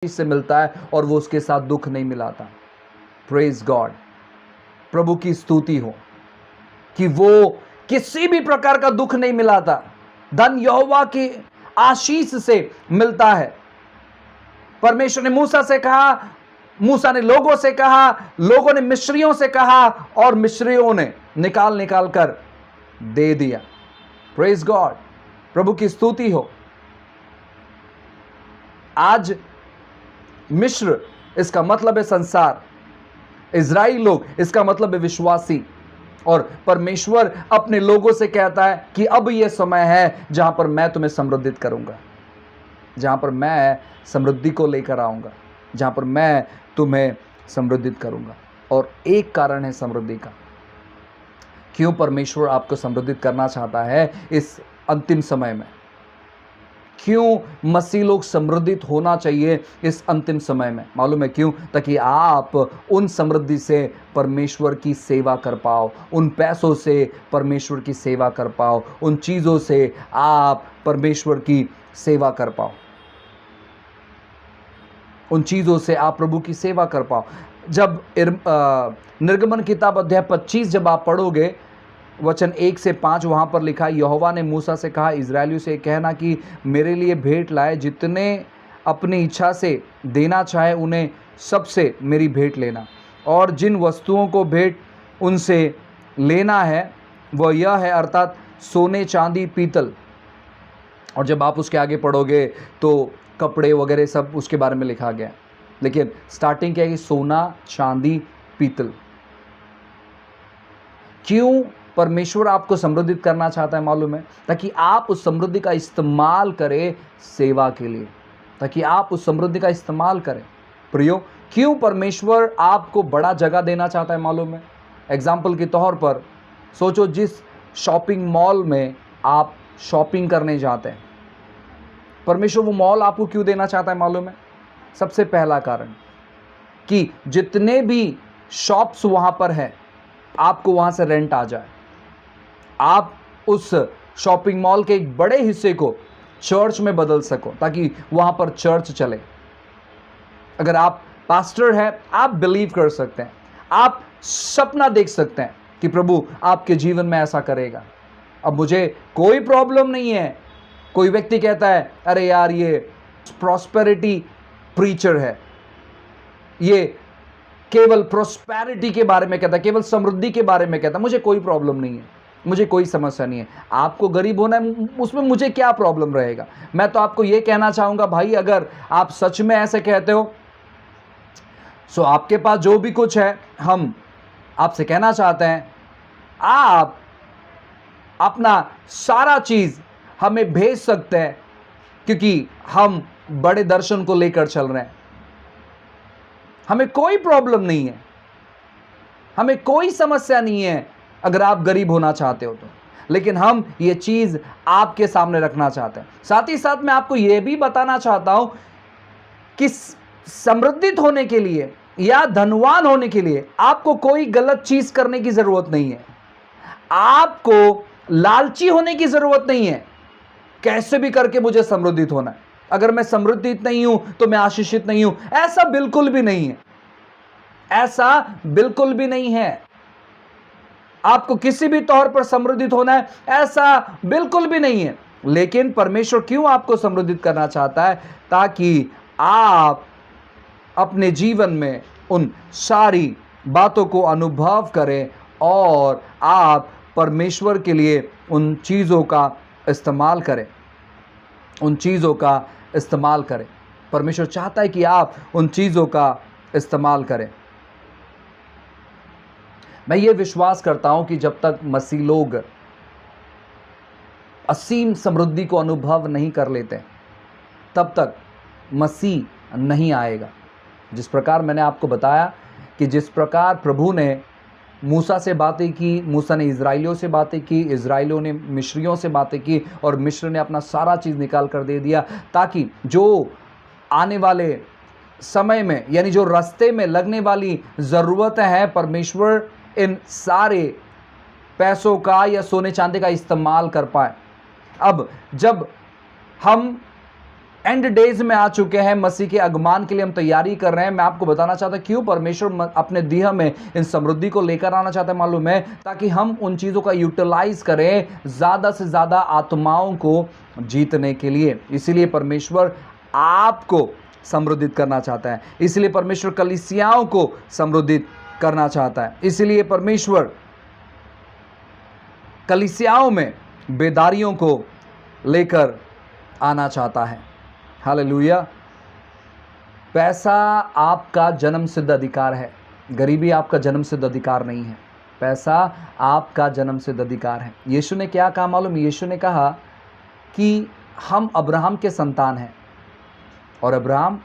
से मिलता है और वो उसके साथ दुख नहीं मिलाता। प्रेज गॉड, प्रभु की स्तुति हो कि वो किसी भी प्रकार का दुख नहीं मिलाता। धन यहोवा की आशीष से मिलता है। परमेश्वर ने मूसा से कहा, मूसा ने लोगों से कहा, लोगों ने मिस्रियों से कहा और मिस्रियों ने निकाल निकाल कर दे दिया। प्रेज गॉड, प्रभु की स्तुति हो। आज मिस्र इसका मतलब है संसार, इजराइल लोग इसका मतलब है विश्वासी। और परमेश्वर अपने लोगों से कहता है कि अब यह समय है जहां पर मैं तुम्हें समृद्धित करूंगा, जहां पर मैं समृद्धि को लेकर आऊंगा, जहां पर मैं तुम्हें समृद्धित करूंगा। और एक कारण है समृद्धि का, क्यों परमेश्वर आपको समृद्धित करना चाहता है इस अंतिम समय में, क्यों मसीह लोग समृद्धित होना चाहिए इस अंतिम समय में। मालूम है क्यों? ताकि आप उन समृद्धि से परमेश्वर की सेवा कर पाओ, उन पैसों से परमेश्वर की सेवा कर पाओ, उन चीज़ों से आप परमेश्वर की सेवा कर पाओ, उन चीज़ों से आप प्रभु की सेवा कर पाओ। जब निर्गमन किताब अध्याय 25 जब आप पढ़ोगे, वचन 1 से 5 वहाँ पर लिखा है, यहोवा ने मूसा से कहा, इजराइलियों से कहना कि मेरे लिए भेंट लाए, जितने अपनी इच्छा से देना चाहे उन्हें सबसे मेरी भेंट लेना, और जिन वस्तुओं को भेंट उनसे लेना है वह यह है, अर्थात सोने चांदी पीतल। और जब आप उसके आगे पढ़ोगे तो कपड़े वगैरह सब उसके बारे में लिखा गया, लेकिन स्टार्टिंग क्या है कि सोना चांदी पीतल। क्यों परमेश्वर आपको समृद्धित करना चाहता है मालूम है? ताकि आप उस समृद्धि का इस्तेमाल करें सेवा के लिए, ताकि आप उस समृद्धि का इस्तेमाल करें। प्रियो, क्यों परमेश्वर आपको बड़ा जगह देना चाहता है मालूम है? एग्जाम्पल के तौर पर सोचो, जिस शॉपिंग मॉल में आप शॉपिंग करने जाते हैं, परमेश्वर वो मॉल आपको क्यों देना चाहता है मालूम है? सबसे पहला कारण कि जितने भी शॉप्स वहाँ पर हैं, आपको वहाँ से रेंट आ जाए, आप उस शॉपिंग मॉल के एक बड़े हिस्से को चर्च में बदल सको, ताकि वहाँ पर चर्च चले। अगर आप पास्टर हैं, आप बिलीव कर सकते हैं, आप सपना देख सकते हैं कि प्रभु आपके जीवन में ऐसा करेगा। अब मुझे कोई प्रॉब्लम नहीं है, कोई व्यक्ति कहता है अरे यार ये प्रॉस्पेरिटी प्रीचर है, ये केवल प्रॉस्पेरिटी के बारे में कहता है, केवल समृद्धि के बारे में कहता है, मुझे कोई प्रॉब्लम नहीं है, मुझे कोई समस्या नहीं है। आपको गरीब होना है, उसमें मुझे क्या प्रॉब्लम रहेगा? मैं तो आपको ये कहना चाहूँगा भाई, अगर आप सच में ऐसे कहते हो, सो आपके पास जो भी कुछ है, हम आपसे कहना चाहते हैं, आप अपना सारा चीज़ हमें भेज सकते हैं, क्योंकि हम बड़े दर्शन को लेकर चल रहे हैं। हमें कोई प्रॉब्लम नहीं है, हमें कोई समस्या नहीं है अगर आप गरीब होना चाहते हो तो, लेकिन हम ये चीज़ आपके सामने रखना चाहते हैं। साथ ही साथ मैं आपको ये भी बताना चाहता हूं कि समृद्धित होने के लिए या धनवान होने के लिए आपको कोई गलत चीज़ करने की ज़रूरत नहीं है, आपको लालची होने की ज़रूरत नहीं है। कैसे भी करके मुझे समृद्धित होना है, अगर मैं समृद्धित नहीं हूं तो मैं आशीषित नहीं हूं, ऐसा बिल्कुल भी नहीं है, ऐसा बिल्कुल भी नहीं है। आपको किसी भी तौर पर समृद्धित होना है, ऐसा बिल्कुल भी नहीं है। लेकिन परमेश्वर क्यों आपको समृद्धित करना चाहता है? ताकि आप अपने जीवन में उन सारी बातों को अनुभव करें और आप परमेश्वर के लिए उन चीज़ों का इस्तेमाल करें, उन चीज़ों का इस्तेमाल करें। परमेश्वर चाहता है कि आप उन चीज़ों का इस्तेमाल करें। मैं ये विश्वास करता हूं कि जब तक मसीह लोग असीम समृद्धि को अनुभव नहीं कर लेते, तब तक मसीह नहीं आएगा। जिस प्रकार मैंने आपको बताया कि जिस प्रकार प्रभु ने मूसा से बातें की, मूसा ने इजराइलियों से बातें की, इजराइलियों ने मिस्रियों से बातें की, और मिस्र ने अपना सारा चीज़ निकाल कर दे दिया, ताकि जो आने वाले समय में, यानी जो रास्ते में लगने वाली ज़रूरतें हैं, परमेश्वर इन सारे पैसों का या सोने चांदी का इस्तेमाल कर पाए। अब जब हम एंड डेज में आ चुके हैं, मसीह के आगमन के लिए हम तैयारी कर रहे हैं। मैं आपको बताना चाहता हूं क्यों परमेश्वर अपने देह में इन समृद्धि को लेकर आना चाहता है मालूम है, ताकि हम उन चीज़ों का यूटिलाइज करें ज़्यादा से ज़्यादा आत्माओं को जीतने के लिए। इसीलिए परमेश्वर आपको समृद्धित करना चाहता है, इसलिए परमेश्वर कलीसियाओं को समृद्धित करना चाहता है, इसलिए परमेश्वर कलीसियाओं में बेदारियों को लेकर आना चाहता है। हालेलुया। पैसा आपका जन्म सिद्ध अधिकार है, गरीबी आपका जन्म सिद्ध अधिकार नहीं है। पैसा आपका जन्म सिद्ध अधिकार है। यीशु ने क्या कहा मालूम? यीशु ने कहा कि हम अब्राहम के संतान हैं और अब्राहम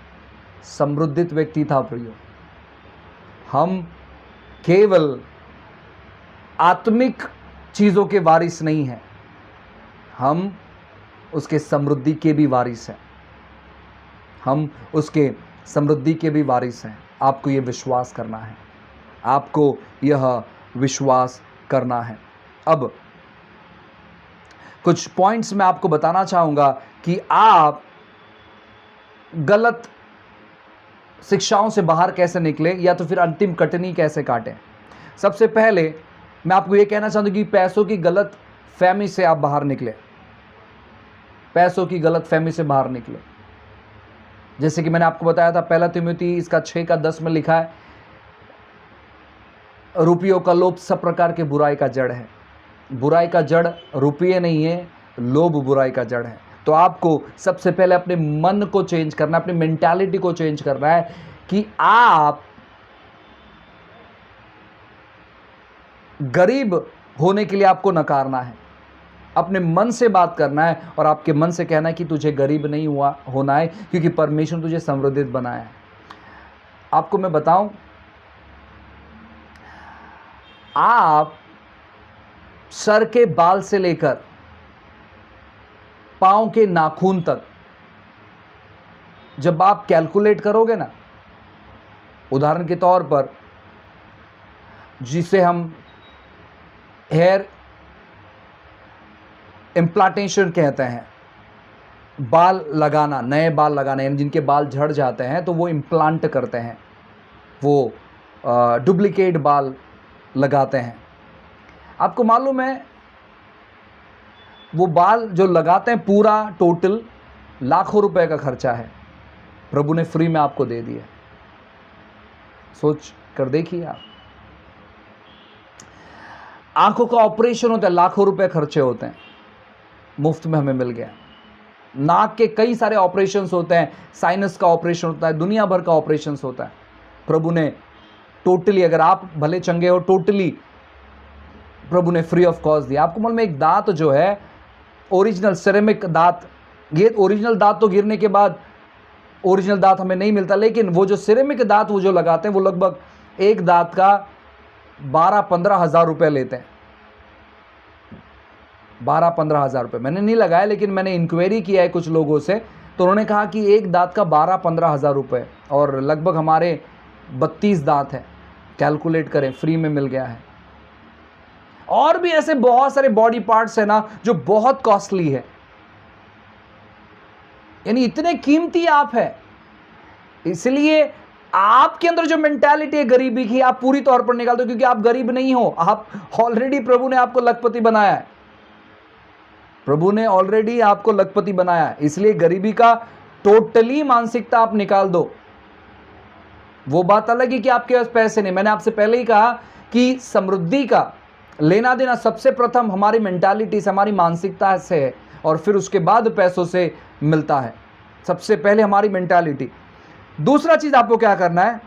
समृद्धित व्यक्ति था। प्रियो, हम केवल आत्मिक चीज़ों के वारिस नहीं हैं, हम उसके समृद्धि के भी वारिस हैं। हम उसके समृद्धि के भी वारिस हैं। आपको ये विश्वास करना है, आपको यह विश्वास करना है। अब कुछ पॉइंट्स मैं आपको बताना चाहूँगा कि आप गलत शिक्षाओं से बाहर कैसे निकले या तो फिर अंतिम कटनी कैसे काटें। सबसे पहले मैं आपको ये कहना चाहता हूँ कि पैसों की गलत फहमी से आप बाहर निकले, पैसों की गलत फहमी से बाहर निकले। जैसे कि मैंने आपको बताया था, पहला तिमोथी इसका 6:10 में लिखा है, रुपयों का लोभ सब प्रकार के बुराई का जड़ है। बुराई का जड़ रुपये नहीं है, लोभ बुराई का जड़ है। तो आपको सबसे पहले अपने मन को चेंज करना है, अपनी मेंटालिटी को चेंज करना है कि आप गरीब होने के लिए आपको नकारना है। अपने मन से बात करना है और आपके मन से कहना है कि तुझे गरीब नहीं होना है, क्योंकि परमेश्वर तुझे समृद्धित बनाया है। आपको मैं बताऊं, आप सर के बाल से लेकर पांव के नाखून तक जब आप कैलकुलेट करोगे ना, उदाहरण के तौर पर जिसे हम हेयर इम्प्लांटेशन कहते हैं, बाल लगाना, नए बाल लगाना, यानी जिनके बाल झड़ जाते हैं तो वो इम्प्लांट करते हैं, वो डुप्लीकेट बाल लगाते हैं। आपको मालूम है वो बाल जो लगाते हैं पूरा टोटल लाखों रुपए का खर्चा है, प्रभु ने फ्री में आपको दे दिया। सोच कर देखिए आप, आंखों का ऑपरेशन होता है, लाखों रुपए खर्चे होते हैं, मुफ्त में हमें मिल गया। नाक के कई सारे ऑपरेशंस होते हैं, साइनस का ऑपरेशन होता है, दुनिया भर का ऑपरेशंस होता है। प्रभु ने टोटली, अगर आप भले चंगे हो, टोटली प्रभु ने फ्री ऑफ कॉस्ट दिया। आपको मालूम है एक दांत जो है ओरिजिनल सिरेमिक दांत, ये ओरिजिनल दांत तो गिरने के बाद ओरिजिनल दांत हमें नहीं मिलता, लेकिन वो जो सिरेमिक दांत वो जो लगाते हैं वो लगभग एक दांत का 12-15 हज़ार रुपये लेते हैं। 12-15 हज़ार रुपये मैंने नहीं लगाया, लेकिन मैंने इंक्वायरी किया है कुछ लोगों से, तो उन्होंने कहा कि एक दांत का 12-15 हज़ार रुपये, और लगभग हमारे 32 दांत हैं। कैलकुलेट करें, फ्री में मिल गया है। और भी ऐसे बहुत सारे बॉडी पार्ट्स हैं ना जो बहुत कॉस्टली है, यानी इतने कीमती आप है। इसलिए आपके अंदर जो मेंटालिटी है गरीबी की, आप पूरी तौर पर निकाल दो, क्योंकि आप गरीब नहीं हो, आप ऑलरेडी प्रभु ने आपको लखपति बनाया है। प्रभु ने ऑलरेडी आपको लखपति बनाया है, इसलिए गरीबी का टोटली मानसिकता आप निकाल दो। वो बात अलग है कि आपके पास पैसे नहीं। मैंने आपसे पहले ही कहा कि समृद्धि का लेना देना सबसे प्रथम हमारी मेंटालिटी से, हमारी मानसिकता से है, और फिर उसके बाद पैसों से मिलता है। सबसे पहले हमारी मेंटालिटी। दूसरा चीज आपको क्या करना है,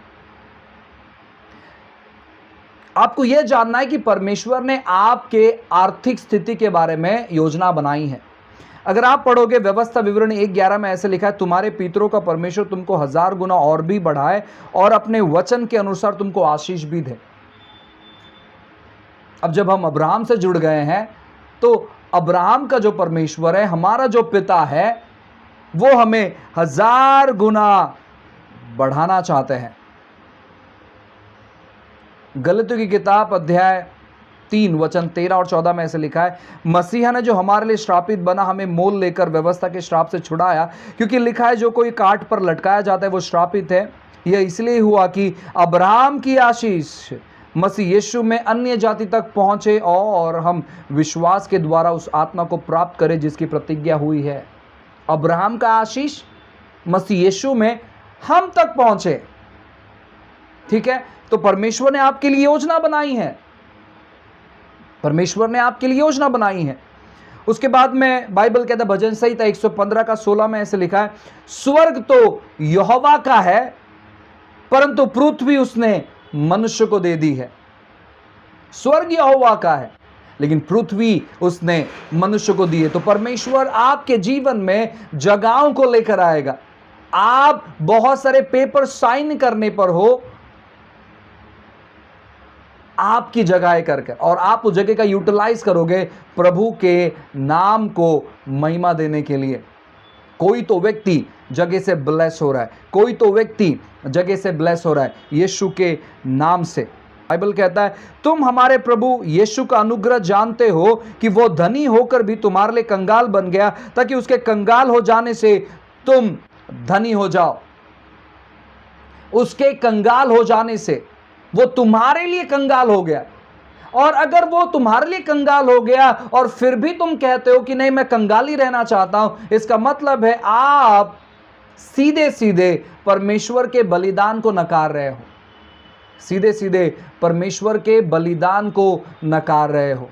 आपको यह जानना है कि परमेश्वर ने आपके आर्थिक स्थिति के बारे में योजना बनाई है। अगर आप पढ़ोगे व्यवस्था विवरण 1:11 में ऐसे लिखा है, तुम्हारे पितरों का परमेश्वर तुमको 1000 गुना और भी बढ़ाए और अपने वचन के अनुसार तुमको आशीष भी दे। अब जब हम अब्राहम से जुड़ गए हैं तो अब्राहम का जो परमेश्वर है, हमारा जो पिता है, वो हमें 1000 गुना बढ़ाना चाहते हैं। गलतियों की किताब अध्याय 3:13 और 14 में ऐसे लिखा है, मसीहा ने जो हमारे लिए श्रापित बना हमें मोल लेकर व्यवस्था के श्राप से छुड़ाया, क्योंकि लिखा है जो कोई काट पर लटकाया जाता है वो श्रापित है। यह इसलिए हुआ कि अब्राहम की आशीष मसीह यीशु में अन्य जाति तक पहुंचे और हम विश्वास के द्वारा उस आत्मा को प्राप्त करें जिसकी प्रतिज्ञा हुई है। अब्राहम का आशीष मसीह यीशु में हम तक पहुंचे। ठीक है, तो परमेश्वर ने आपके लिए योजना बनाई है, परमेश्वर ने आपके लिए योजना बनाई है। उसके बाद में बाइबल कहता है, भजन संहिता 115:16 में ऐसे लिखा है, स्वर्ग तो यहोवा का है परंतु पृथ्वी उसने मनुष्य को दे दी है। स्वर्ग यहोवा का है लेकिन पृथ्वी उसने मनुष्य को दी है। तो परमेश्वर आपके जीवन में जगहों को लेकर आएगा। आप बहुत सारे पेपर साइन करने पर हो आपकी जगह करके, और आप उस जगह का यूटिलाइज करोगे प्रभु के नाम को महिमा देने के लिए। कोई तो व्यक्ति जगह से ब्लेस हो रहा है, कोई तो व्यक्ति जगह से ब्लेस हो रहा है यीशु के नाम से। बाइबल कहता है, तुम हमारे प्रभु यीशु का अनुग्रह जानते हो कि वो धनी होकर भी तुम्हारे लिए कंगाल बन गया ताकि उसके कंगाल हो जाने से तुम धनी हो जाओ। उसके कंगाल हो जाने से वो तुम्हारे लिए कंगाल हो गया। और अगर वो तुम्हारे लिए कंगाल हो गया और फिर भी तुम कहते हो कि नहीं मैं कंगाल ही रहना चाहता हूं, इसका मतलब है आप सीधे सीधे परमेश्वर के बलिदान को नकार रहे हो, सीधे सीधे परमेश्वर के बलिदान को नकार रहे हो।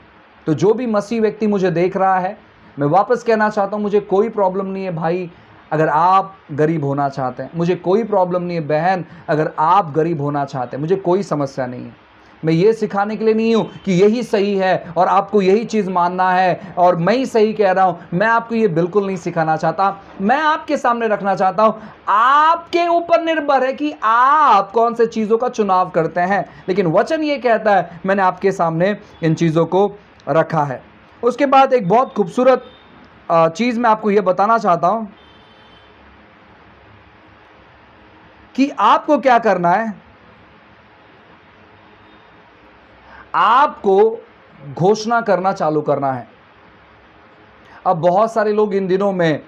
तो जो भी मसीह व्यक्ति मुझे देख रहा है, मैं वापस कहना चाहता हूं, मुझे कोई प्रॉब्लम नहीं है भाई अगर आप गरीब होना चाहते हैं, मुझे कोई प्रॉब्लम नहीं है बहन अगर आप गरीब होना चाहते हैं, मुझे कोई समस्या नहीं है। मैं ये सिखाने के लिए नहीं हूं कि यही सही है और आपको यही चीज़ मानना है और मैं ही सही कह रहा हूं। मैं आपको ये बिल्कुल नहीं सिखाना चाहता। मैं आपके सामने रखना चाहता हूं, आपके ऊपर निर्भर है कि आप कौन से चीज़ों का चुनाव करते हैं। लेकिन वचन ये कहता है, मैंने आपके सामने इन चीज़ों को रखा है। उसके बाद एक बहुत खूबसूरत चीज़ मैं आपको ये बताना चाहता हूं कि आपको क्या करना है। आपको घोषणा करना चालू करना है। अब बहुत सारे लोग इन दिनों में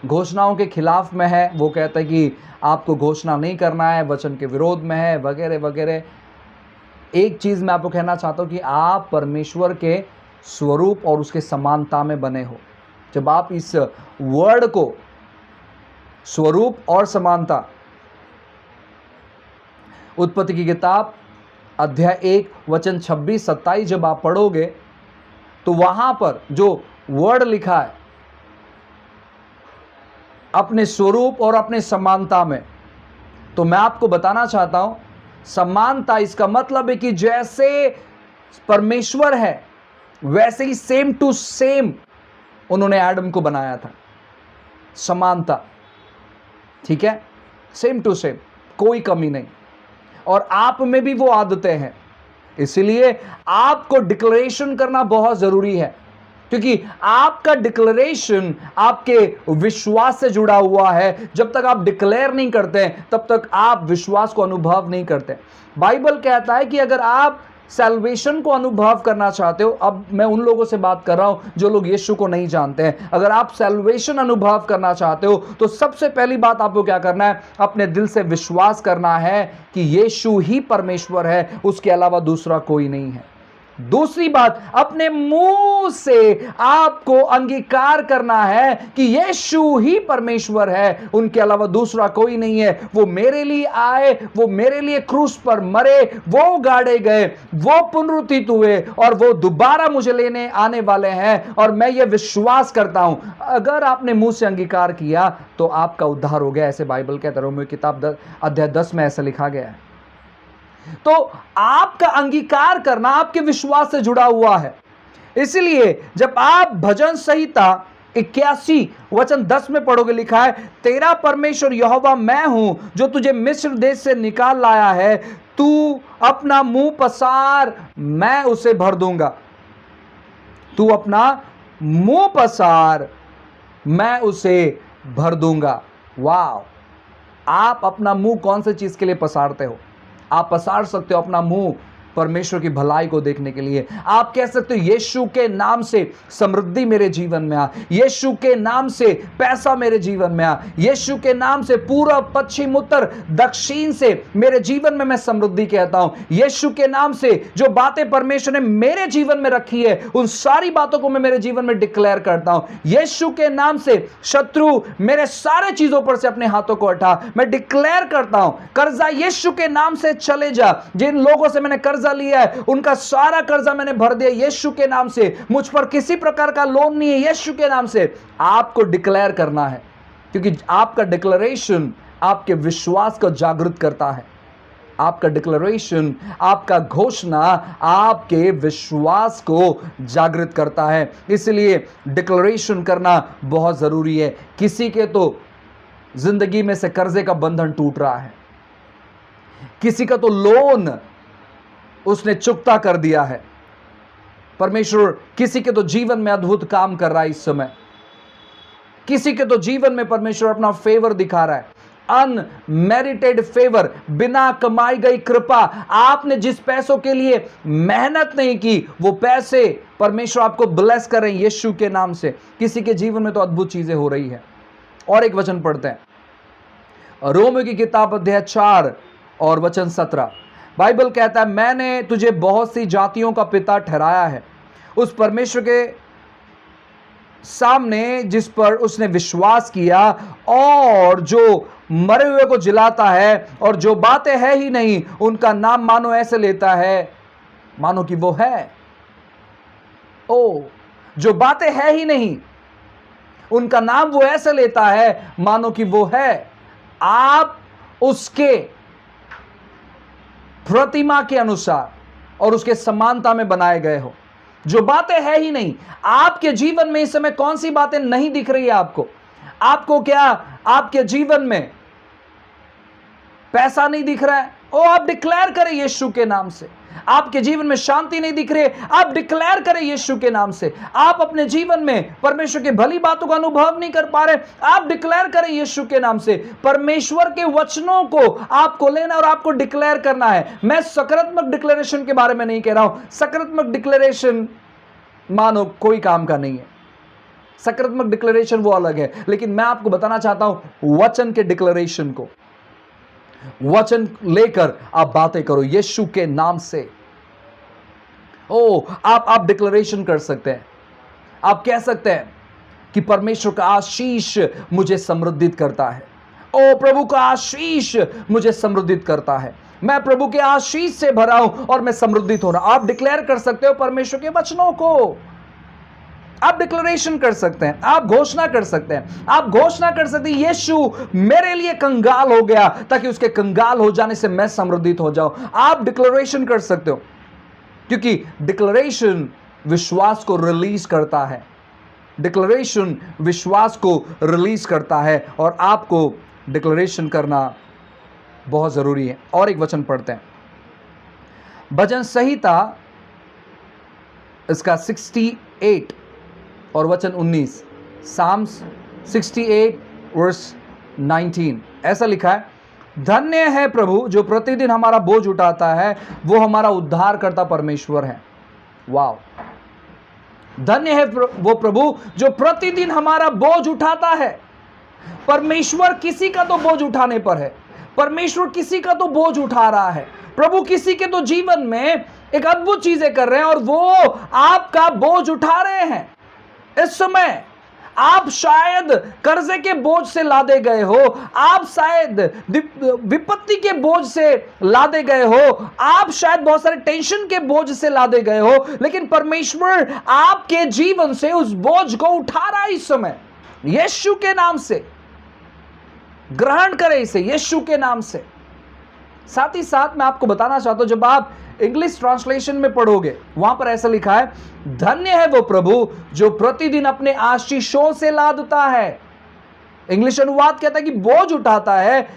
घोषणाओं के खिलाफ में है, वो कहते हैं कि आपको घोषणा नहीं करना है, वचन के विरोध में है, वगैरह वगैरह। एक चीज़ मैं आपको कहना चाहता हूँ कि आप परमेश्वर के स्वरूप और उसके समानता में बने हो। जब आप इस वर्ड को स्वरूप और समानता, उत्पत्ति की किताब अध्याय 1:26-27 जब आप पढ़ोगे तो वहां पर जो वर्ड लिखा है अपने स्वरूप और अपने समानता में, तो मैं आपको बताना चाहता हूं समानता इसका मतलब है कि जैसे परमेश्वर है वैसे ही सेम टू सेम उन्होंने आदम को बनाया था। समानता, ठीक है, सेम टू सेम, कोई कमी नहीं। और आप में भी वो आदतें हैं, इसलिए आपको डिक्लेरेशन करना बहुत जरूरी है, क्योंकि आपका डिक्लेरेशन आपके विश्वास से जुड़ा हुआ है। जब तक आप डिक्लेयर नहीं करते तब तक आप विश्वास को अनुभव नहीं करते। बाइबल कहता है कि अगर आप सैल्वेशन को अनुभव करना चाहते हो, अब मैं उन लोगों से बात कर रहा हूं जो लोग यीशु को नहीं जानते हैं, अगर आप सैल्वेशन अनुभव करना चाहते हो तो सबसे पहली बात आपको क्या करना है, अपने दिल से विश्वास करना है कि यीशु ही परमेश्वर है, उसके अलावा दूसरा कोई नहीं है। दूसरी बात, अपने मुंह से आपको अंगीकार करना है कि यीशु ही परमेश्वर है, उनके अलावा दूसरा कोई नहीं है। वो मेरे लिए आए, वो मेरे लिए क्रूस पर मरे, वो गाड़े गए, वो पुनरुत्थित हुए और वो दोबारा मुझे लेने आने वाले हैं, और मैं ये विश्वास करता हूं। अगर आपने मुंह से अंगीकार किया तो आपका उद्धार हो गया, ऐसे बाइबल कहता है। रोमियो किताब अध्याय 10 में ऐसा लिखा गया है। तो आपका अंगीकार करना आपके विश्वास से जुड़ा हुआ है। इसलिए जब आप भजन संहिता 81:10 में पढ़ोगे, लिखा है, तेरा परमेश्वर यहोवा मैं हूं जो तुझे मिस्र देश से निकाल लाया है, तू अपना मुंह पसार मैं उसे भर दूंगा। तू अपना मुंह पसार मैं उसे भर दूंगा। वाह! आप अपना मुंह कौन सी चीज के लिए पसारते हो? आप पसार सकते हो अपना मुंह परमेश्वर की भलाई को देखने के लिए। आप कह सकते हो यीशु के नाम से समृद्धि मेरे जीवन में आ, यीशु के नाम से पैसा मेरे जीवन में आ, यीशु के नाम से पूर्व पश्चिम उत्तर दक्षिण से मेरे जीवन में मैं समृद्धि कहता हूं। यीशु के नाम से जो बातें परमेश्वर ने मेरे जीवन में रखी है उन सारी बातों को मैं मेरे जीवन में डिक्लेयर करता हूं। यीशु के नाम से शत्रु मेरे सारे चीजों पर से अपने हाथों को हटा, मैं डिक्लेयर करता हूं कर्जा यीशु के नाम से चले जा। जिन लोगों से मैंने कर्जा लिया है उनका सारा कर्जा मैंने भर दिया यीशु के नाम से। मुझ पर किसी प्रकार का लोन नहीं है यीशु के नाम से। आपको डिक्लेयर करना है क्योंकि आपका डिक्लेरेशन आपके विश्वास को जागृत करता है। आपका डिक्लेरेशन, आपका घोषणा आपके विश्वास को जागृत करता है। इसलिए डिक्लेरेशन करना बहुत जरूरी है। किसी के तो जिंदगी में से कर्जे का बंधन टूट रहा है, किसी का तो लोन उसने चुकता कर दिया है। परमेश्वर किसी के तो जीवन में अद्भुत काम कर रहा है इस समय। किसी के तो जीवन में परमेश्वर अपना फेवर दिखा रहा है, अनमेरिटेड फेवर, बिना कमाई गई कृपा। आपने जिस पैसों के लिए मेहनत नहीं की वो पैसे परमेश्वर आपको ब्लेस कर रहे हैं यीशु के नाम से। किसी के जीवन में तो अद्भुत चीजें हो रही है। और एक वचन पढ़ते हैं, रोमियो की किताब अध्याय 4 और वचन 17। बाइबल कहता है, मैंने तुझे बहुत सी जातियों का पिता ठहराया है, उस परमेश्वर के सामने जिस पर उसने विश्वास किया, और जो मरे हुए को जिलाता है, और जो बातें है ही नहीं उनका नाम मानो ऐसे लेता है मानो कि वो है। ओ, जो बातें है ही नहीं उनका नाम वो ऐसे लेता है मानो कि वो है। आप उसके प्रतिमा के अनुसार और उसके समानता में बनाए गए हो। जो बातें है ही नहीं, आपके जीवन में इस समय कौन सी बातें नहीं दिख रही है आपको क्या आपके जीवन में पैसा नहीं दिख रहा है? ओ, आप डिक्लेयर करें यीशु के नाम से। आपके जीवन में शांति नहीं दिख रही है, आप डिक्लेयर करें यीशु के नाम से। आप अपने जीवन में परमेश्वर की भली बातों का अनुभव नहीं कर पा रहे, आप डिक्लेयर करें यीशु के नाम से। परमेश्वर के वचनों को आपको लेना और आपको डिक्लेयर करना है। मैं सकारात्मक डिक्लेरेशन के बारे में नहीं कह रहा हूं। सकारात्मक डिक्लेरेशन मानो कोई काम का नहीं है, सकारात्मक डिक्लेरेशन वो अलग है। लेकिन मैं आपको बताना चाहता हूं वचन के डिक्लेरेशन को, वचन लेकर आप बातें करो यीशु के नाम से। ओ, आप डिक्लेरेशन कर सकते हैं। आप कह सकते हैं कि परमेश्वर का आशीष मुझे समृद्धित करता है। ओ, प्रभु का आशीष मुझे समृद्धित करता है। मैं प्रभु के आशीष से भरा हूं और मैं समृद्धित हो रहा हूं। आप डिक्लेयर कर सकते हो परमेश्वर के वचनों को। आप डिक्लेरेशन कर सकते हैं, आप घोषणा कर सकते हैं। आप घोषणा कर सकते हैं यीशु मेरे लिए कंगाल हो गया ताकि उसके कंगाल हो जाने से मैं समृद्धित हो जाऊं। आप डिक्लेरेशन कर सकते हो क्योंकि डिक्लेरेशन विश्वास को रिलीज करता है। डिक्लेरेशन विश्वास को रिलीज करता है और आपको डिक्लेरेशन करना बहुत जरूरी है। और एक वचन पढ़ते हैं, भजन संहिता इसका 68 और वचन 19, साम्स 68 वर्स 19। ऐसा लिखा है, धन्य है प्रभु जो प्रतिदिन हमारा बोझ उठाता है, वो हमारा उद्धार करता परमेश्वर है। वाह, धन्य है वो प्रभु जो प्रतिदिन हमारा बोझ उठाता है। परमेश्वर किसी का तो बोझ उठाने पर है, परमेश्वर किसी का तो बोझ उठा रहा है। प्रभु किसी के तो जीवन में एक अद्भुत चीजें कर रहे हैं और वो आपका बोझ उठा रहे हैं। इस समय आप शायद कर्जे के बोझ से लादे गए हो, आप शायद विपत्ति के बोझ से लादे गए हो, आप शायद बहुत सारे टेंशन के बोझ से लादे गए हो, लेकिन परमेश्वर आपके जीवन से उस बोझ को उठा रहा है इस समय यीशु के नाम से। ग्रहण करें इसे यीशु के नाम से। साथ ही साथ मैं आपको बताना चाहता हूं, जब आप इंग्लिश ट्रांसलेशन में पढ़ोगे वहां पर ऐसा लिखा है, धन्य है वो प्रभु जो प्रतिदिन अपने आशीषों से लादता है। इंग्लिश अनुवाद कहता है कि बोझ उठाता है,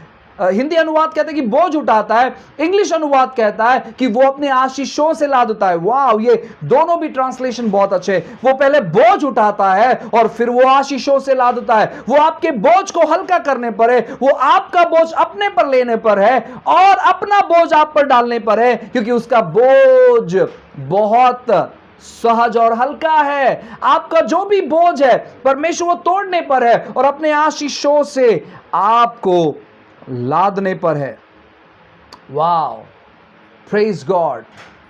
हिंदी अनुवाद कहते हैं कि बोझ उठाता है, इंग्लिश अनुवाद कहता है कि वो अपने आशीषों से लादता है। वाह, ये दोनों भी ट्रांसलेशन बहुत अच्छे। वो पहले बोझ उठाता है और फिर वो आशीषों से लादता है। वो आपके बोझ को हल्का करने पर है, वो आपका बोझ अपने पर लेने पर है और अपना बोझ आप पर डालने पर है, क्योंकि उसका बोझ बहुत सहज और हल्का है। आपका जो भी बोझ है परमेश्वर वो तोड़ने पर है और अपने आशीषों से आपको लादने पर है। वाओ, प्रेज गॉड,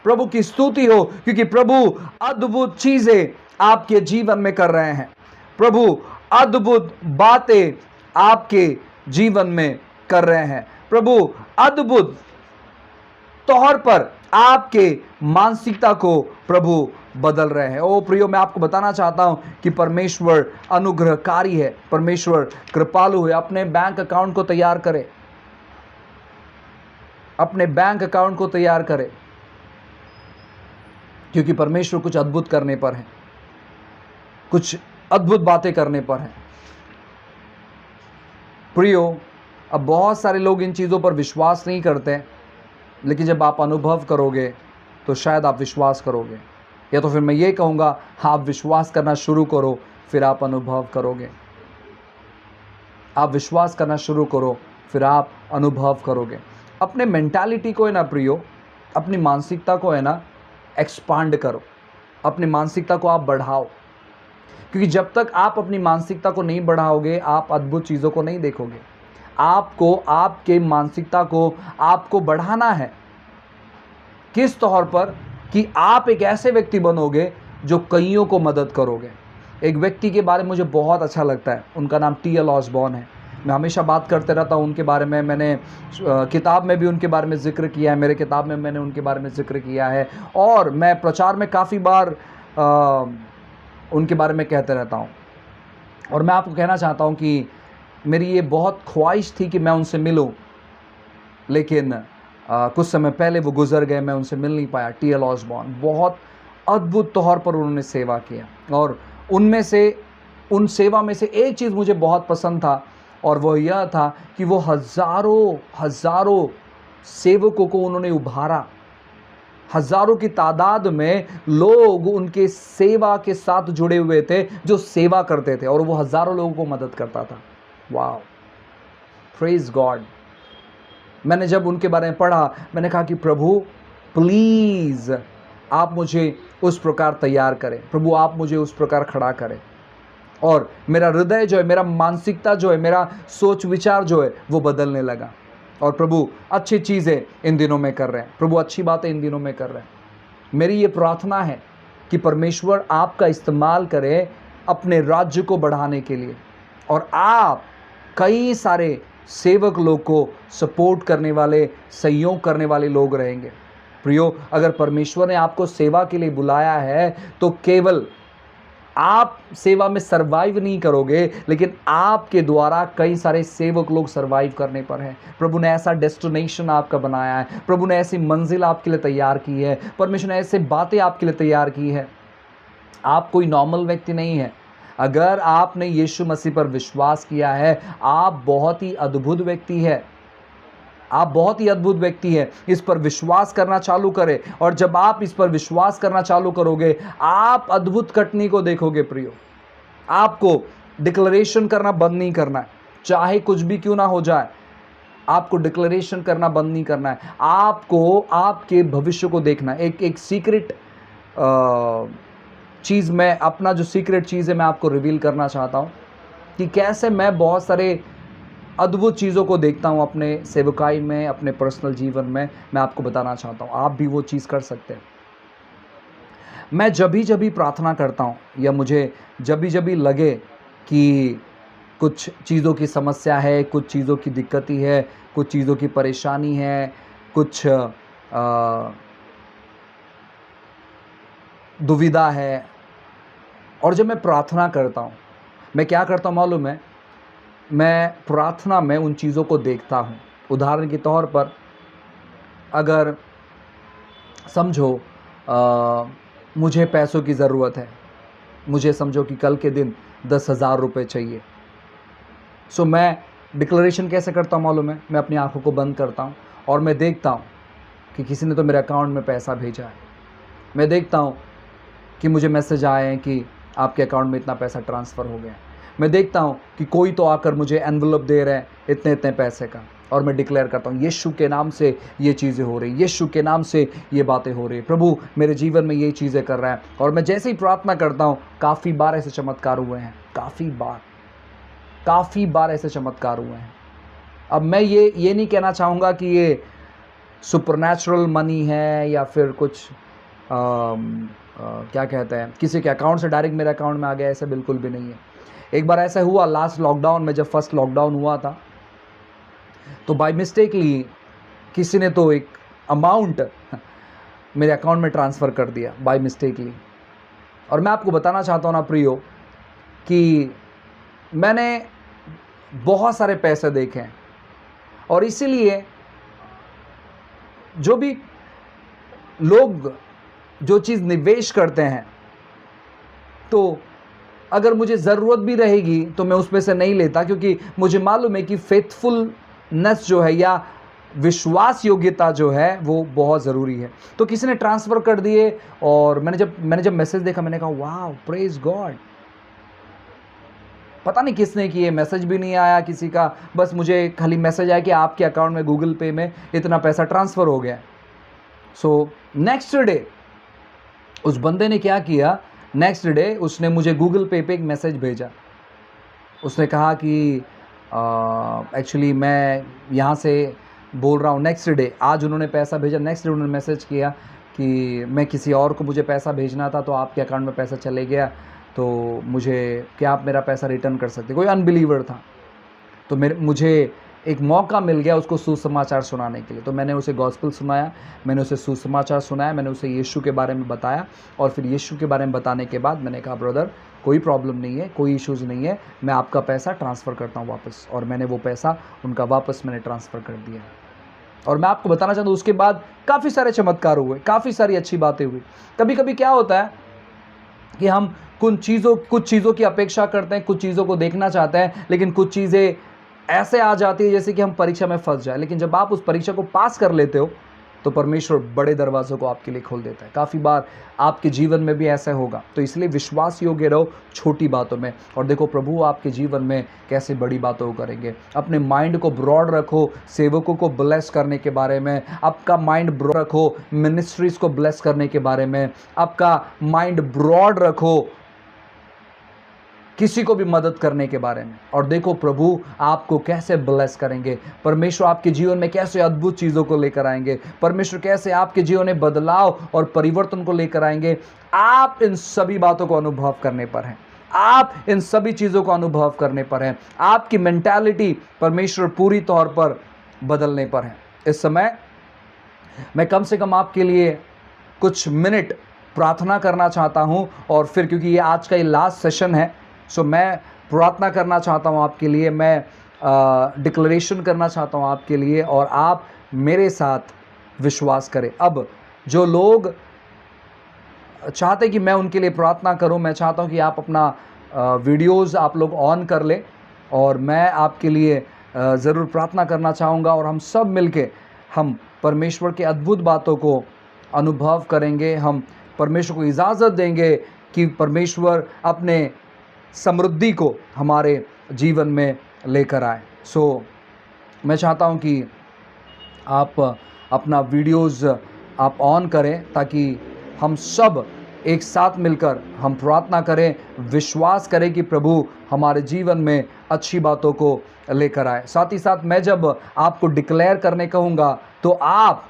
प्रभु की स्तुति हो, क्योंकि प्रभु अद्भुत चीजें आपके जीवन में कर रहे हैं। प्रभु अद्भुत बातें आपके जीवन में कर रहे हैं। प्रभु अद्भुत तौर पर आपके मानसिकता को प्रभु बदल रहे हैं। ओ प्रियो, मैं आपको बताना चाहता हूं कि परमेश्वर अनुग्रहकारी है, परमेश्वर कृपालु है। अपने बैंक अकाउंट को तैयार करें, अपने बैंक अकाउंट को तैयार करें, क्योंकि परमेश्वर कुछ अद्भुत करने पर है, कुछ अद्भुत बातें करने पर है। प्रियो, अब बहुत सारे लोग इन चीज़ों पर विश्वास नहीं करते, लेकिन जब आप अनुभव करोगे तो शायद आप विश्वास करोगे, या तो फिर मैं ये कहूँगा, आप विश्वास करना शुरू करो, फिर आप अनुभव करोगे। आप विश्वास करना शुरू करो, फिर आप अनुभव करोगे। अपने मेंटालिटी को है ना प्रियो, अपनी मानसिकता को है ना एक्सपांड करो, अपनी मानसिकता को आप बढ़ाओ, क्योंकि जब तक आप अपनी मानसिकता को नहीं बढ़ाओगे आप अद्भुत चीज़ों को नहीं देखोगे। आपको आपके मानसिकता को आपको बढ़ाना है। किस तौर पर? कि आप एक ऐसे व्यक्ति बनोगे जो कईयों को मदद करोगे। एक व्यक्ति के बारे में मुझे बहुत अच्छा लगता है, उनका नाम टी.एल. ऑसबॉर्न है। मैं हमेशा बात करते रहता हूँ उनके बारे में। मैंने किताब में भी उनके बारे में जिक्र किया है, मेरे किताब में मैंने उनके बारे में जिक्र किया है, और मैं प्रचार में काफ़ी बार उनके बारे में कहते रहता हूँ। और मैं आपको कहना चाहता हूँ कि मेरी ये बहुत ख्वाहिश थी कि मैं उनसे मिलूँ, लेकिन कुछ समय पहले वो गुजर गए, मैं उनसे मिल नहीं पाया। टी.एल. ऑसबॉर्न बहुत अद्भुत तौर पर उन्होंने सेवा किया, और उनमें से उन सेवा में से एक चीज़ मुझे बहुत पसंद था, और वह यह था कि वो हज़ारों सेवकों को उन्होंने उभारा। हज़ारों की तादाद में लोग उनके सेवा के साथ जुड़े हुए थे, जो सेवा करते थे, और वो हज़ारों लोगों को मदद करता था। वाह, प्रेज गॉड। मैंने जब उनके बारे में पढ़ा, मैंने कहा कि प्रभु प्लीज़ आप मुझे उस प्रकार तैयार करें, प्रभु आप मुझे उस प्रकार खड़ा करें, और मेरा हृदय जो है, मेरा मानसिकता जो है, मेरा सोच विचार जो है वो बदलने लगा। और प्रभु अच्छी चीज़ें इन दिनों में कर रहे हैं, प्रभु अच्छी बातें इन दिनों में कर रहे हैं। मेरी ये प्रार्थना है कि परमेश्वर आपका इस्तेमाल करे अपने राज्य को बढ़ाने के लिए, और आप कई सारे सेवक लोग को सपोर्ट करने वाले, सहयोग करने वाले लोग रहेंगे। प्रियो, अगर परमेश्वर ने आपको सेवा के लिए बुलाया है तो केवल आप सेवा में सरवाइव नहीं करोगे, लेकिन आपके द्वारा कई सारे सेवक लोग सरवाइव करने पर हैं। प्रभु ने ऐसा डेस्टिनेशन आपका बनाया है, प्रभु ने ऐसी मंजिल आपके लिए तैयार की है, परमेश्वर ने ऐसे बातें आपके लिए तैयार की है। आप कोई नॉर्मल व्यक्ति नहीं है। अगर आपने यीशु मसीह पर विश्वास किया है, आप बहुत ही अद्भुत व्यक्ति है, आप बहुत ही अद्भुत व्यक्ति हैं। इस पर विश्वास करना चालू करें, और जब आप इस पर विश्वास करना चालू करोगे आप अद्भुत कटनी को देखोगे। प्रियो, आपको डिक्लेरेशन करना बंद नहीं करना है, चाहे कुछ भी क्यों ना हो जाए, आपको डिक्लेरेशन करना बंद नहीं करना है। आपको आपके भविष्य को देखना है। एक सीक्रेट चीज़, मैं अपना जो सीक्रेट चीज़ है मैं आपको रिवील करना चाहता हूँ कि कैसे मैं बहुत सारे अद्भुत चीज़ों को देखता हूँ अपने सेवकाई में, अपने पर्सनल जीवन में। मैं आपको बताना चाहता हूँ, आप भी वो चीज़ कर सकते हैं। मैं जब भी प्रार्थना करता हूँ, या मुझे जब भी लगे कि कुछ चीज़ों की समस्या है, कुछ चीज़ों की दिक्कत है, कुछ चीज़ों की परेशानी है, कुछ दुविधा है, और जब मैं प्रार्थना करता हूँ, मैं क्या करता हूँ मालूम है? मैं प्रार्थना में उन चीज़ों को देखता हूँ। उदाहरण के तौर पर, अगर समझो मुझे पैसों की ज़रूरत है, मुझे समझो कि कल के दिन 10,000 रुपये चाहिए, सो मैं डिक्लेरेशन कैसे करता हूँ मालूम है? मैं अपनी आंखों को बंद करता हूँ और मैं देखता हूँ कि किसी ने तो मेरे अकाउंट में पैसा भेजा है। मैं देखता हूँ कि मुझे मैसेज आए हैं कि आपके अकाउंट में इतना पैसा ट्रांसफ़र हो गया है। मैं देखता हूँ कि कोई तो आकर मुझे एनवलप दे रहे हैं इतने इतने पैसे का, और मैं डिक्लेयर करता हूँ यीशु के नाम से ये चीज़ें हो रही, यीशु के नाम से ये बातें हो रही, प्रभु मेरे जीवन में ये चीज़ें कर रहा है। और मैं जैसे ही प्रार्थना करता हूँ, काफ़ी बार ऐसे चमत्कार हुए हैं, काफ़ी बार ऐसे चमत्कार हुए हैं। अब मैं ये नहीं कहना चाहूँगा कि ये सुपरनैचुरल मनी है या फिर कुछ क्या कहते हैं, किसी के अकाउंट से डायरेक्ट मेरे अकाउंट में आ गया, ऐसा बिल्कुल भी नहीं है। एक बार ऐसा हुआ लास्ट लॉकडाउन में, जब फर्स्ट लॉकडाउन हुआ था, तो बाय मिस्टेकली किसी ने तो एक अमाउंट मेरे अकाउंट में ट्रांसफ़र कर दिया बाय मिस्टेकली। और मैं आपको बताना चाहता हूँ ना प्रियो, कि मैंने बहुत सारे पैसे देखे हैं, और इसीलिए जो भी लोग जो चीज़ निवेश करते हैं, तो अगर मुझे ज़रूरत भी रहेगी तो मैं उसमें से नहीं लेता, क्योंकि मुझे मालूम है कि फेथफुलनेस जो है या विश्वास योग्यता जो है वो बहुत ज़रूरी है। तो किसी ने ट्रांसफ़र कर दिए, और मैंने जब मैसेज देखा, मैंने कहा वाह, प्रेज गॉड। पता नहीं किसने किए, मैसेज भी नहीं आया किसी का, बस मुझे खाली मैसेज आया कि आपके अकाउंट में गूगल पे में इतना पैसा ट्रांसफ़र हो गया। सो नेक्स्ट डे उस बंदे ने क्या किया, नेक्स्ट डे उसने मुझे गूगल पे एक मैसेज भेजा। उसने कहा कि एक्चुअली मैं यहाँ से बोल रहा हूँ। नेक्स्ट डे, आज उन्होंने पैसा भेजा, नेक्स्ट डे उन्होंने मैसेज किया कि मैं किसी और को मुझे पैसा भेजना था, तो आपके अकाउंट में पैसा चले गया, तो मुझे क्या आप मेरा पैसा रिटर्न कर सकते? कोई अनबिलीवर था, तो मुझे एक मौका मिल गया उसको सुसमाचार सुनाने के लिए। तो मैंने उसे गॉस्पेल सुनाया, मैंने उसे सुसमाचार सुनाया, मैंने उसे यीशु के बारे में बताया, और फिर यीशु के बारे में बताने के बाद मैंने कहा ब्रदर कोई प्रॉब्लम नहीं है, कोई इश्यूज़ नहीं है, मैं आपका पैसा ट्रांसफ़र करता हूँ वापस। और मैंने वो पैसा उनका वापस मैंने ट्रांसफ़र कर दिया। और मैं आपको बताना चाहता हूँ उसके बाद काफ़ी सारे चमत्कार हुए, काफ़ी सारी अच्छी बातें हुई। कभी कभी क्या होता है कि हम कुछ चीज़ों की अपेक्षा करते हैं, कुछ चीज़ों को देखना चाहते हैं, लेकिन कुछ चीज़ें ऐसे आ जाती है जैसे कि हम परीक्षा में फंस जाए। लेकिन जब आप उस परीक्षा को पास कर लेते हो, तो परमेश्वर बड़े दरवाज़ों को आपके लिए खोल देता है। काफ़ी बार आपके जीवन में भी ऐसा होगा, तो इसलिए विश्वास योग्य रहो छोटी बातों में, और देखो प्रभु आपके जीवन में कैसे बड़ी बातों को करेंगे। अपने माइंड को ब्रॉड रखो, सेवकों को ब्लेस करने के बारे में आपका माइंड ब्रॉड रखो, मिनिस्ट्रीज़ को ब्लेस करने के बारे में आपका माइंड ब्रॉड रखो, किसी को भी मदद करने के बारे में। और देखो प्रभु आपको कैसे ब्लेस करेंगे, परमेश्वर आपके जीवन में कैसे अद्भुत चीज़ों को लेकर आएंगे, परमेश्वर कैसे आपके जीवन में बदलाव और परिवर्तन को लेकर आएंगे। आप इन सभी बातों को अनुभव करने पर हैं, आप इन सभी चीज़ों को अनुभव करने पर हैं, आपकी मेंटालिटी परमेश्वर पूरी तौर पर बदलने पर है। इस समय मैं कम से कम आपके लिए कुछ मिनट प्रार्थना करना चाहता हूँ, और फिर क्योंकि ये आज का ये लास्ट सेशन है, सो मैं प्रार्थना करना चाहता हूँ आपके लिए, मैं डिक्लेरेशन करना चाहता हूँ आपके लिए, और आप मेरे साथ विश्वास करें। अब जो लोग चाहते कि मैं उनके लिए प्रार्थना करूँ, मैं चाहता हूँ कि आप अपना वीडियोज़ आप लोग ऑन कर लें, और मैं आपके लिए ज़रूर प्रार्थना करना चाहूँगा, और हम सब मिलके हम परमेश्वर के अद्भुत बातों को अनुभव करेंगे। हम परमेश्वर को इजाज़त देंगे कि परमेश्वर अपने समृद्धि को हमारे जीवन में लेकर आए। सो मैं चाहता हूं कि आप अपना वीडियोज़ आप ऑन करें, ताकि हम सब एक साथ मिलकर हम प्रार्थना करें, विश्वास करें कि प्रभु हमारे जीवन में अच्छी बातों को लेकर आए। साथ ही साथ मैं जब आपको डिक्लेयर करने कहूँगा, तो आप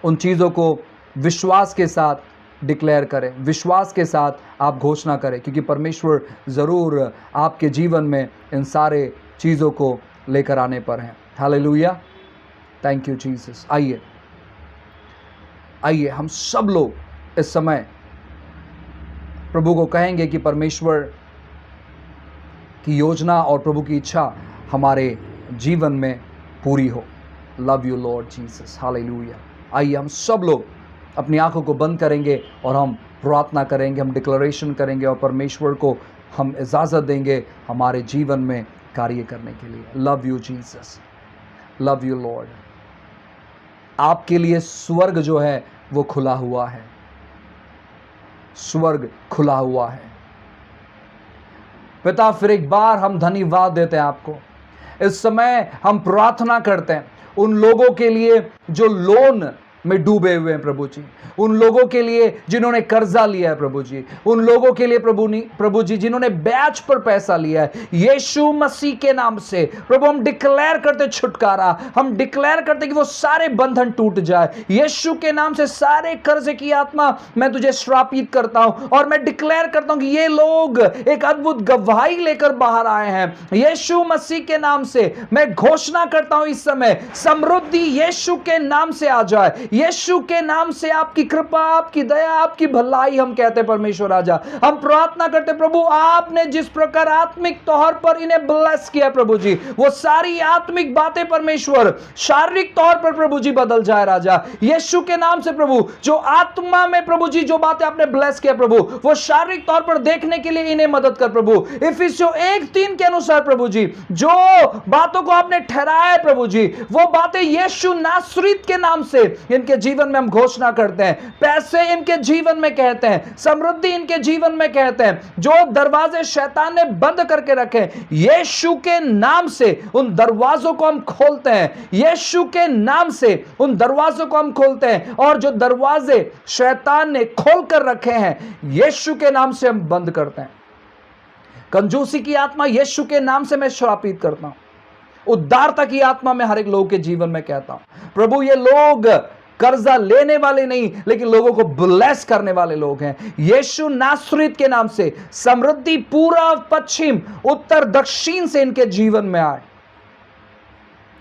उन चीज़ों को विश्वास के साथ डिक्लेयर करें, विश्वास के साथ आप घोषणा करें, क्योंकि परमेश्वर ज़रूर आपके जीवन में इन सारे चीज़ों को लेकर आने पर हैं। Hallelujah, thank you Jesus. आइए हम सब लोग इस समय प्रभु को कहेंगे कि परमेश्वर की योजना और प्रभु की इच्छा हमारे जीवन में पूरी हो। Love you Lord Jesus, hallelujah. आइए हम सब लोग अपनी आंखों को बंद करेंगे और हम प्रार्थना करेंगे, हम डिक्लेरेशन करेंगे, और परमेश्वर को हम इजाज़त देंगे हमारे जीवन में कार्य करने के लिए। Love you Jesus, love you Lord. आपके लिए स्वर्ग जो है वो खुला हुआ है, स्वर्ग खुला हुआ है। पिता, फिर एक बार हम धन्यवाद देते हैं आपको। इस समय हम प्रार्थना करते हैं उन लोगों के लिए जो लोन में डूबे हुए हैं प्रभु जी, उन लोगों के लिए जिन्होंने कर्जा लिया है प्रभु जी, उन लोगों के लिए प्रभु जी जिन्होंने ब्याज पर पैसा लिया है, यीशु मसीह के नाम से प्रभु हम डिक्लेयर करते छुटकारा, हम डिक्लेयर करते कि वो सारे बंधन टूट जाए। यीशु के नाम से सारे कर्जे की आत्मा मैं तुझे श्रापित करता हूं और मैं डिक्लेयर करता हूं कि ये लोग एक अद्भुत गवाही लेकर बाहर आए हैं। यीशु मसीह के नाम से मैं घोषणा करता हूं इस समय समृद्धि यीशु के नाम से आ जाए। यीशु के नाम से आपकी कृपा, आपकी दया, आपकी भलाई हम कहते हैं परमेश्वर राजा। हम प्रार्थना करते प्रभु, आपने जिस प्रकार आत्मिक तौर पर इन्हें ब्लेस किया प्रभु जी, वो सारी आत्मिक बातें परमेश्वर शारीरिक तौर पर प्रभु जी बदल जाए राजा। यीशु के नाम से प्रभु जो आत्मा में प्रभु जी जो बातें आपने ब्लेस किया प्रभु, वो शारीरिक तौर पर देखने के लिए इन्हें मदद कर प्रभु। इफिसियों 1:3 के अनुसार प्रभु जी जो बातों को आपने ठहराया प्रभु जी, वो बातें यीशु नासरीत के नाम से इनके जीवन में हम घोषणा करते हैं। पैसे इनके जीवन में कहते हैं, समृद्धि इनके जीवन में कहते हैं। जो दरवाजे शैतान ने बंद करके रखे यीशु के नाम से उन दरवाजों को हम खोलते हैं। यीशु के नाम से उन दरवाजों को हम खोलते हैं और जो दरवाजे शैतान ने खोल कर रखे हैं यीशु के नाम से हम बंद करते हैं। कंजूसी की आत्मा यीशु के नाम से मैं श्रापित करता हूं। उदारता की आत्मा में हर एक लोग के जीवन में कहता हूं प्रभु, ये लोग कर्जा लेने वाले नहीं लेकिन लोगों को ब्लेस करने वाले लोग हैं। यीशु नासरीत के नाम से समृद्धि पूर्व पश्चिम उत्तर दक्षिण से इनके जीवन में आए।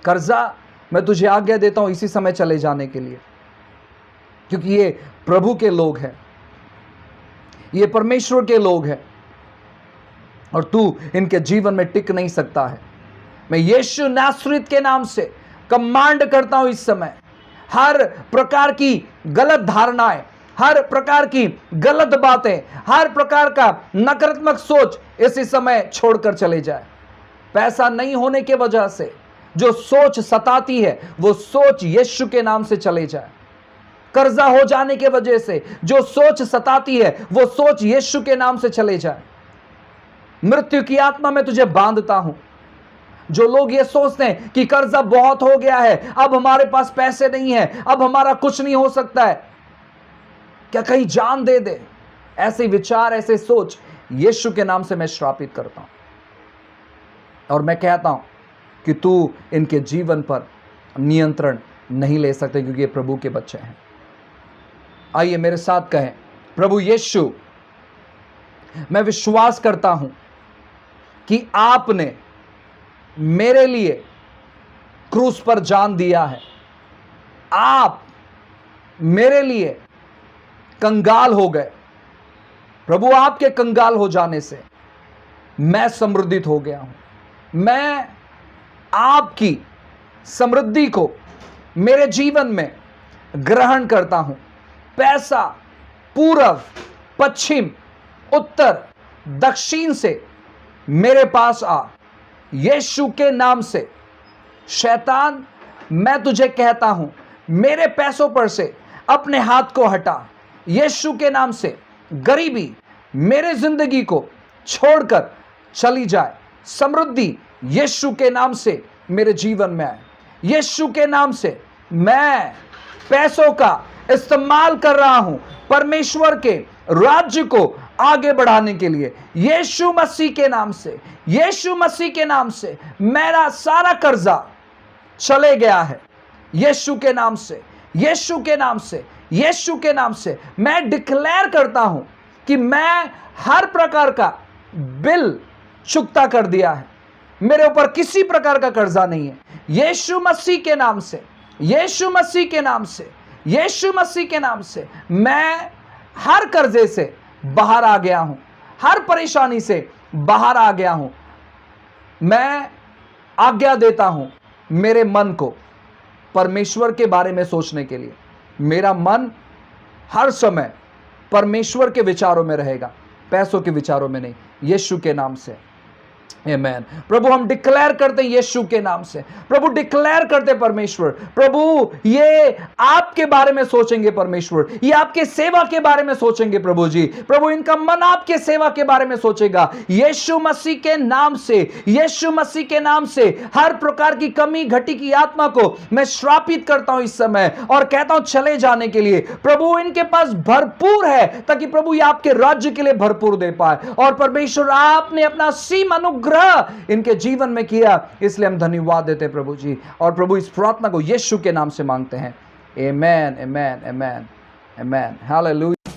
कर्जा मैं तुझे आज्ञा देता हूं इसी समय चले जाने के लिए, क्योंकि ये प्रभु के लोग हैं, ये परमेश्वर के लोग हैं और तू इनके जीवन में टिक नहीं सकता है। मैं यीशु नासरीत के नाम से कमांड करता हूं इस समय हर प्रकार की गलत धारणाएं, हर प्रकार की गलत बातें, हर प्रकार का नकारात्मक सोच इसी समय छोड़कर चले जाए। पैसा नहीं होने के वजह से जो सोच सताती है वो सोच यीशु के नाम से चले जाए। कर्जा हो जाने के वजह से जो सोच सताती है वो सोच यीशु के नाम से चले जाए। मृत्यु की आत्मा में तुझे बांधता हूं। जो लोग ये सोचते हैं कि कर्जा बहुत हो गया है, अब हमारे पास पैसे नहीं है, अब हमारा कुछ नहीं हो सकता है, क्या कहीं जान दे दे, ऐसे विचार ऐसे सोच यीशु के नाम से मैं श्रापित करता हूं और मैं कहता हूं कि तू इनके जीवन पर नियंत्रण नहीं ले सकते क्योंकि ये प्रभु के बच्चे हैं। आइए मेरे साथ कहें, प्रभु यीशु, मैं विश्वास करता हूं कि आपने मेरे लिए क्रूस पर जान दिया है। आप मेरे लिए कंगाल हो गए प्रभु, आपके कंगाल हो जाने से मैं समृद्धित हो गया हूं। मैं आपकी समृद्धि को मेरे जीवन में ग्रहण करता हूं। पैसा पूर्व पश्चिम उत्तर दक्षिण से मेरे पास आ, यीशु के नाम से। शैतान, मैं तुझे कहता हूं मेरे पैसों पर से अपने हाथ को हटा। यीशु के नाम से गरीबी मेरे जिंदगी को छोड़कर चली जाए। समृद्धि यीशु के नाम से मेरे जीवन में आए। यीशु के नाम से मैं पैसों का इस्तेमाल कर रहा हूं परमेश्वर के राज्य को आगे बढ़ाने के लिए। यीशु मसीह के नाम से, यीशु मसीह के नाम से मेरा सारा कर्जा चले गया है। यीशु के नाम से, यीशु के नाम से, यीशु के नाम से मैं डिक्लेयर करता हूं कि मैं हर प्रकार का बिल चुकता कर दिया है। मेरे ऊपर किसी प्रकार का कर्जा नहीं है। यीशु मसीह के नाम से, यीशु मसीह के नाम से, यीशु मसीह के नाम से मैं हर कर्जे से बाहर आ गया हूं, हर परेशानी से बाहर आ गया हूं। मैं आज्ञा देता हूं मेरे मन को परमेश्वर के बारे में सोचने के लिए। मेरा मन हर समय परमेश्वर के विचारों में रहेगा, पैसों के विचारों में नहीं। यीशु के नाम से आमेन। प्रभु हम डिक्लेयर करते हैं यीशु के नाम से, प्रभु डिक्लेयर करते परमेश्वर, प्रभु ये आपके बारे में सोचेंगे परमेश्वर, ये आपके सेवा के बारे में सोचेंगे प्रभु जी, प्रभु इनका मन आपके सेवा के बारे में सोचेगा यीशु मसीह के नाम से। यीशु मसीह के नाम से हर प्रकार की कमी घटी की आत्मा को मैं श्रापित करता हूं इस समय और कहता हूं चले जाने के लिए। प्रभु इनके पास भरपूर है ताकि प्रभु ये आपके राज्य के लिए भरपूर दे पाए। और परमेश्वर आपने अपना असीम अनुग्रह इनके जीवन में किया, इसलिए हम धन्यवाद देते प्रभु जी। और प्रभु इस प्रार्थना को यीशु के नाम से मांगते हैं। आमेन, आमेन, आमेन, आमेन, हालेलुया।